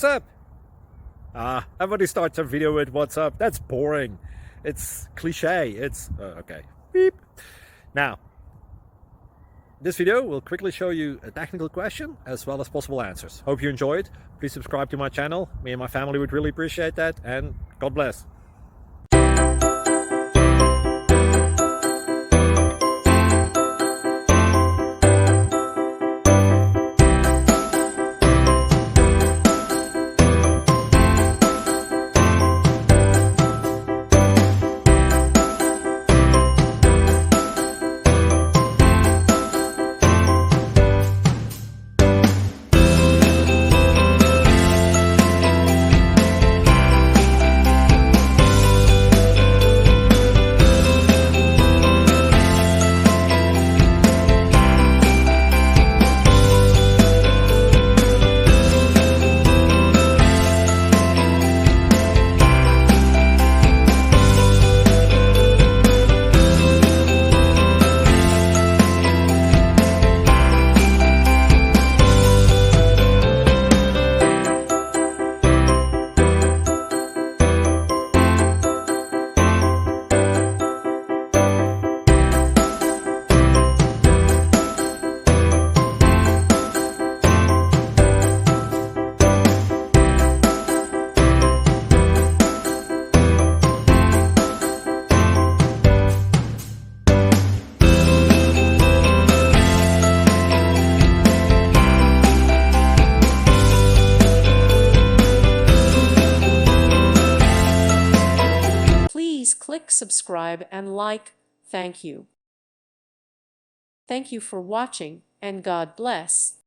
what's up? Everybody starts a video with what's up. That's boring. It's cliche. It's okay. Beep. Now, this video will quickly show you a technical question as well as possible answers. Hope you enjoyed. Please subscribe to my channel. Me and my family would really appreciate that, and God bless. Please click subscribe and like. Thank you. Thank you for watching, and God bless.